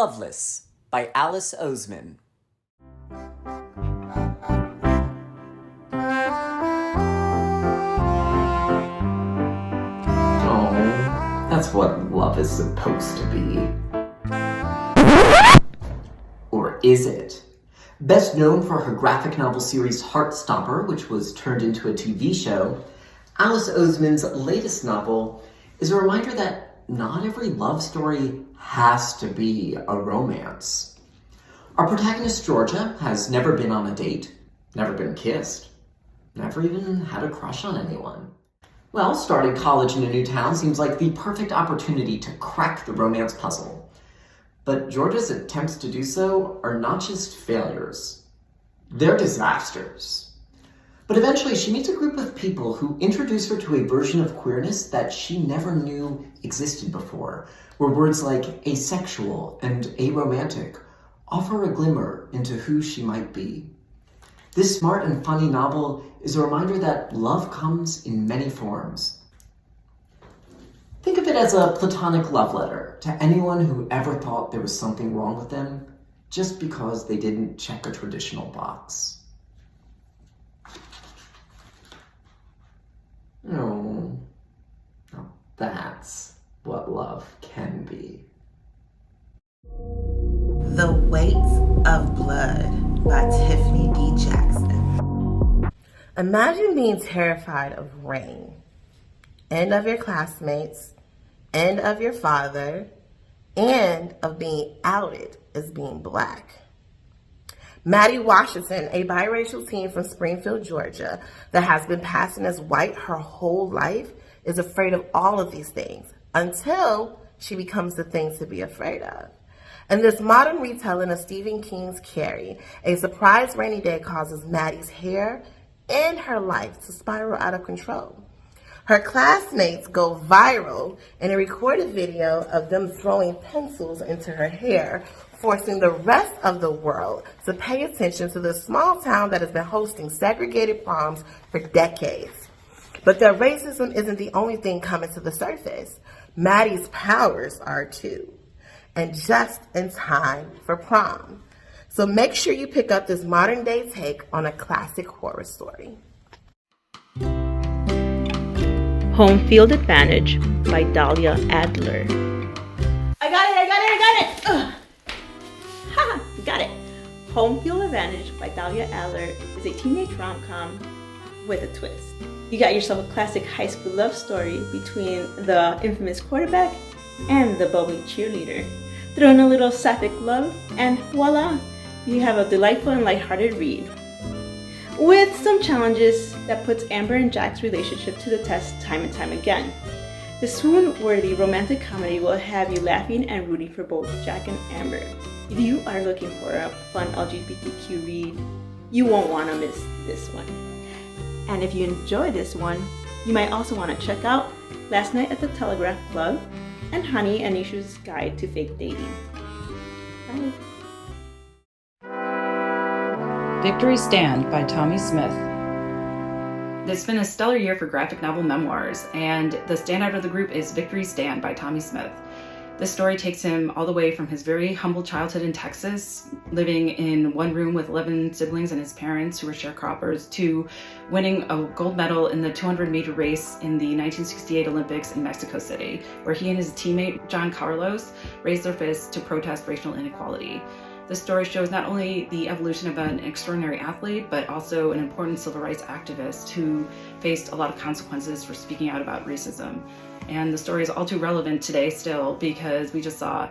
Loveless by Alice Oseman. Oh, that's what love is supposed to be. Or is it? Best known for her graphic novel series Heartstopper, which was turned into a TV show, Alice Oseman's latest novel is a reminder that not every love story has to be a romance. Our protagonist Georgia has never been on a date, never been kissed, never even had a crush on anyone. Well, starting college in a new town seems like the perfect opportunity to crack the romance puzzle. But Georgia's attempts to do so are not just failures, they're disasters. But eventually she meets a group of people who introduce her to a version of queerness that she never knew existed before, where words like asexual and aromantic offer a glimmer into who she might be. This smart and funny novel is a reminder that love comes in many forms. Think of it as a platonic love letter to anyone who ever thought there was something wrong with them just because they didn't check a traditional box. Oh, now that's what love can be. The Weight of Blood by Tiffany D. Jackson. Imagine being terrified of rain, and of your classmates, and of your father, and of being outed as being black. Maddie Washington, a biracial teen from Springfield, Georgia, that has been passing as white her whole life, is afraid of all of these things until she becomes the thing to be afraid of. In this modern retelling of Stephen King's Carrie, a surprise rainy day causes Maddie's hair and her life to spiral out of control. Her classmates go viral in a recorded video of them throwing pencils into her hair, forcing the rest of the world to pay attention to this small town that has been hosting segregated proms for decades. But their racism isn't the only thing coming to the surface. Maddie's powers are too, and just in time for prom. So make sure you pick up this modern day take on a classic horror story. Home Field Advantage by Dahlia Adler. I got it! Ugh. Ha! Got it! Home Field Advantage by Dahlia Adler is a teenage rom-com with a twist. You got yourself a classic high school love story between the infamous quarterback and the bubbly cheerleader. Throw in a little sapphic love and voila! You have a delightful and lighthearted read. With some challenges that puts Amber and Jack's relationship to the test time and time again. The swoon-worthy romantic comedy will have you laughing and rooting for both Jack and Amber. If you are looking for a fun LGBTQ read, you won't want to miss this one. And if you enjoy this one, you might also want to check out Last Night at the Telegraph Club and Honey and Issue's Guide to Fake Dating. Bye. Victory Stand by Tommy Smith. It's been a stellar year for graphic novel memoirs, and the standout of the group is Victory Stand by Tommy Smith. This story takes him all the way from his very humble childhood in Texas, living in one room with 11 siblings and his parents who were sharecroppers, to winning a gold medal in the 200 meter race in the 1968 Olympics in Mexico City, where he and his teammate John Carlos raised their fists to protest racial inequality. This story shows not only the evolution of an extraordinary athlete, but also an important civil rights activist who faced a lot of consequences for speaking out about racism. And the story is all too relevant today still, because we just saw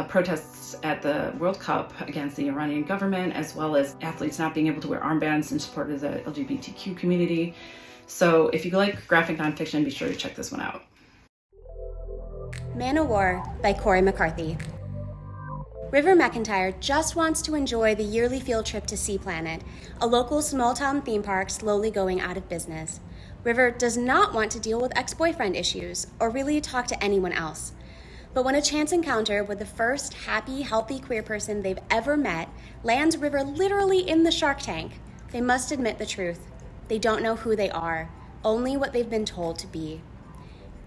protests at the World Cup against the Iranian government, as well as athletes not being able to wear armbands in support of the LGBTQ community. So if you like graphic nonfiction, be sure to check this one out. Man o' War by Corey McCarthy. River McIntyre just wants to enjoy the yearly field trip to Sea Planet, a local small-town theme park slowly going out of business. River does not want to deal with ex-boyfriend issues or really talk to anyone else. But when a chance encounter with the first happy, healthy queer person they've ever met lands River literally in the Shark Tank, they must admit the truth. They don't know who they are, only what they've been told to be.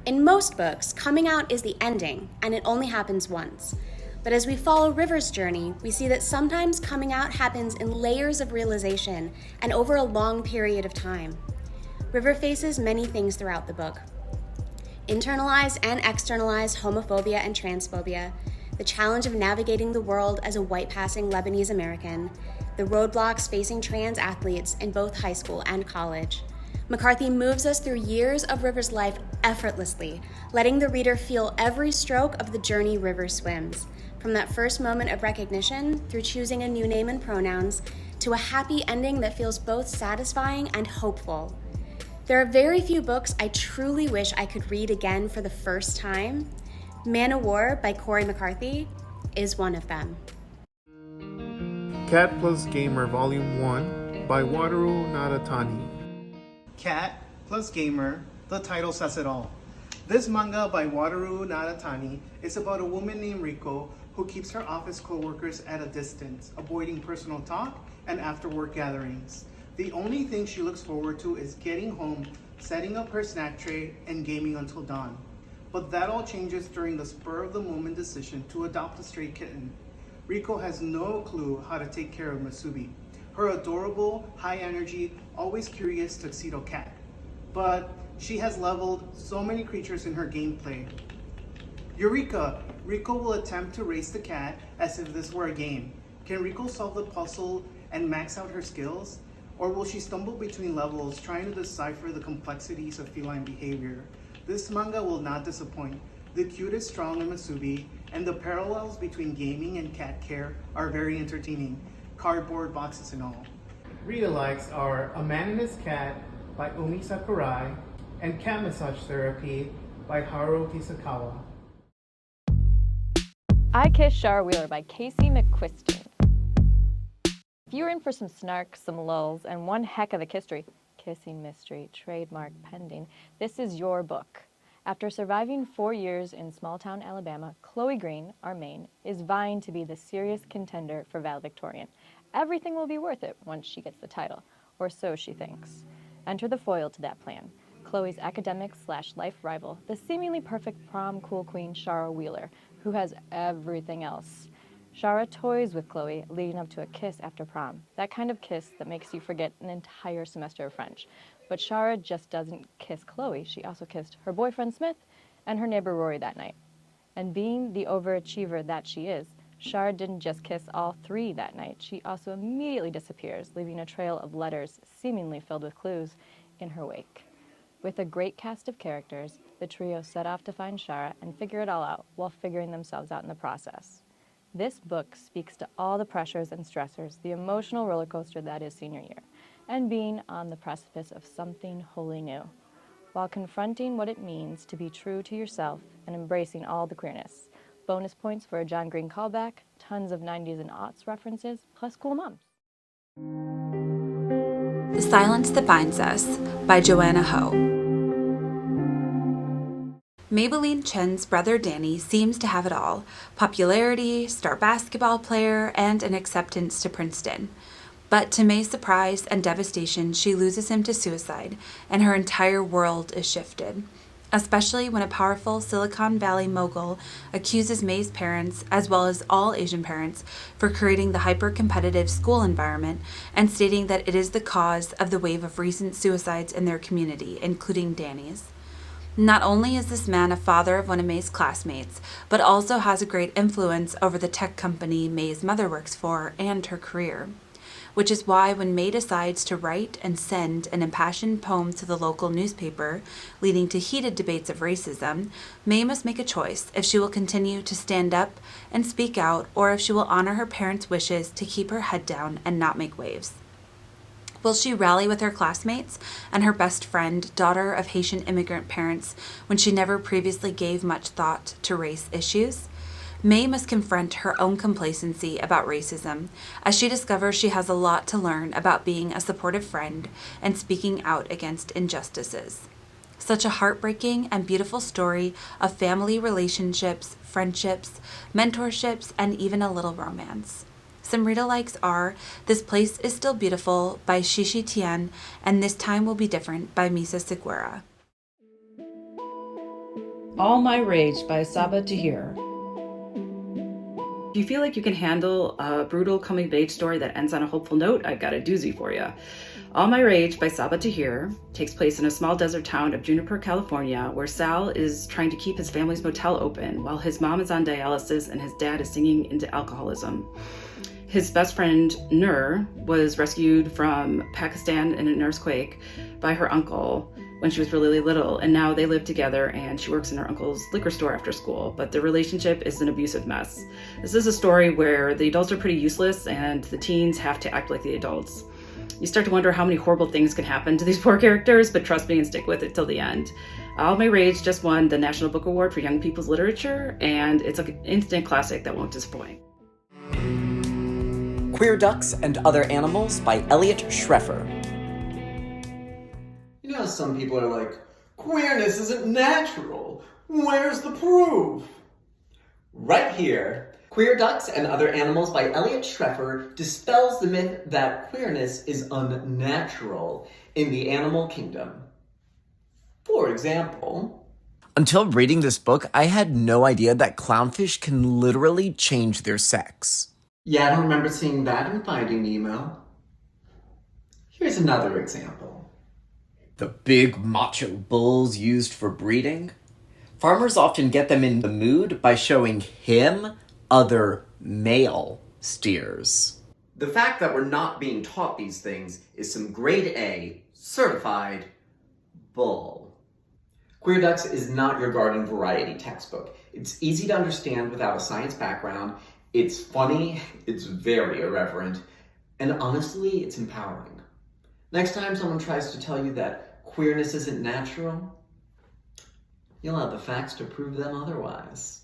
In most books, coming out is the ending, and it only happens once. But as we follow River's journey, we see that sometimes coming out happens in layers of realization and over a long period of time. River faces many things throughout the book: internalized and externalized homophobia and transphobia, the challenge of navigating the world as a white-passing Lebanese American, the roadblocks facing trans athletes in both high school and college. McCarthy moves us through years of River's life effortlessly, letting the reader feel every stroke of the journey River swims, from that first moment of recognition through choosing a new name and pronouns, to a happy ending that feels both satisfying and hopeful. There are very few books I truly wish I could read again for the first time. Man o' War by Corey McCarthy is one of them. Cat Plus Gamer Volume 1 by Wataru Naratani. Cat Plus Gamer, the title says it all. This manga by Wataru Naratani is about a woman named Riko who keeps her office co-workers at a distance, avoiding personal talk and after-work gatherings. The only thing she looks forward to is getting home, setting up her snack tray, and gaming until dawn. But that all changes during the spur-of-the-moment decision to adopt a stray kitten. Riko has no clue how to take care of Masubi, her adorable, high-energy, always curious tuxedo cat. But she has leveled so many creatures in her gameplay. Eureka! Riko will attempt to race the cat as if this were a game. Can Riko solve the puzzle and max out her skills? Or will she stumble between levels trying to decipher the complexities of feline behavior? This manga will not disappoint. The cute is strong in Masubi, and the parallels between gaming and cat care are very entertaining, cardboard boxes and all. Read-alikes are A Man and His Cat by Umi Sakurai and Cat Massage Therapy by Haruki Sakawa. I Kissed Shara Wheeler by Casey McQuiston. If you're in for some snark, some lulls, and one heck of a kissing mystery, trademark pending, this is your book. After surviving 4 years in small-town Alabama, Chloe Green, our main, is vying to be the serious contender for valedictorian. Everything will be worth it once she gets the title, or so she thinks. Enter the foil to that plan, Chloe's academic/life rival, the seemingly perfect prom cool queen Shara Wheeler, who has everything else. Shara toys with Chloe, leading up to a kiss after prom, that kind of kiss that makes you forget an entire semester of French. But Shara just doesn't kiss Chloe, she also kissed her boyfriend Smith and her neighbor Rory that night. And being the overachiever that she is, Shara didn't just kiss all three that night, she also immediately disappears, leaving a trail of letters seemingly filled with clues in her wake. With a great cast of characters, the trio set off to find Shara and figure it all out while figuring themselves out in the process. This book speaks to all the pressures and stressors, the emotional roller coaster that is senior year, and being on the precipice of something wholly new, while confronting what it means to be true to yourself and embracing all the queerness. Bonus points for a John Green callback, tons of 90s and aughts references, plus cool moms. The Silence That Binds Us by Joanna Ho. Maybelline Chen's brother Danny seems to have it all: popularity, star basketball player, and an acceptance to Princeton. But to May's surprise and devastation, she loses him to suicide, and her entire world is shifted. Especially when a powerful Silicon Valley mogul accuses May's parents, as well as all Asian parents, for creating the hyper-competitive school environment and stating that it is the cause of the wave of recent suicides in their community, including Danny's. Not only is this man a father of one of May's classmates, but also has a great influence over the tech company May's mother works for and her career. Which is why when May decides to write and send an impassioned poem to the local newspaper, leading to heated debates of racism, May must make a choice if she will continue to stand up and speak out, or if she will honor her parents' wishes to keep her head down and not make waves. Will she rally with her classmates and her best friend, daughter of Haitian immigrant parents, when she never previously gave much thought to race issues? May must confront her own complacency about racism as she discovers she has a lot to learn about being a supportive friend and speaking out against injustices. Such a heartbreaking and beautiful story of family relationships, friendships, mentorships, and even a little romance. Some read-alikes are This Place Is Still Beautiful by Shishi Tien and This Time Will Be Different by Misa Seguera. All My Rage by Saba Tahir. If you feel like you can handle a brutal coming-of-age story that ends on a hopeful note, I've got a doozy for you. All My Rage by Sabaa Tahir takes place in a small desert town of Juniper, California, where Sal is trying to keep his family's motel open while his mom is on dialysis and his dad is sinking into alcoholism. His best friend, Nur, was rescued from Pakistan in an earthquake by her uncle when she was really little, and now they live together and she works in her uncle's liquor store after school, but their relationship is an abusive mess. This is a story where the adults are pretty useless and the teens have to act like the adults. You start to wonder how many horrible things can happen to these poor characters, but trust me and stick with it till the end. All My Rage just won the National Book Award for Young People's Literature, and it's an instant classic that won't disappoint. Queer Ducks and Other Animals by Elliot Schreffer. You know, some people are like, queerness isn't natural. Where's the proof? Right here. Queer Ducks and Other Animals by Elliot Schreffer dispels the myth that queerness is unnatural in the animal kingdom. For example, Until reading this book, I had no idea that clownfish can literally change their sex. yeah, I don't remember seeing that in Finding Nemo. Here's another example. The big macho bulls used for breeding? Farmers often get them in the mood by showing him other male steers. The fact that we're not being taught these things is some grade A, certified bull. Queer Ducks is not your garden variety textbook. It's easy to understand without a science background. It's funny, it's very irreverent, and honestly, it's empowering. Next time someone tries to tell you that queerness isn't natural, you'll have the facts to prove them otherwise.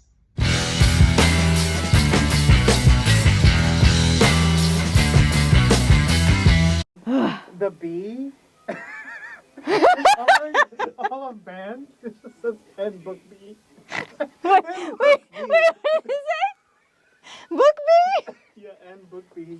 The bee? all of band? It just says N book bee. Wait, what did it say? Book bee? Yeah, N book bee.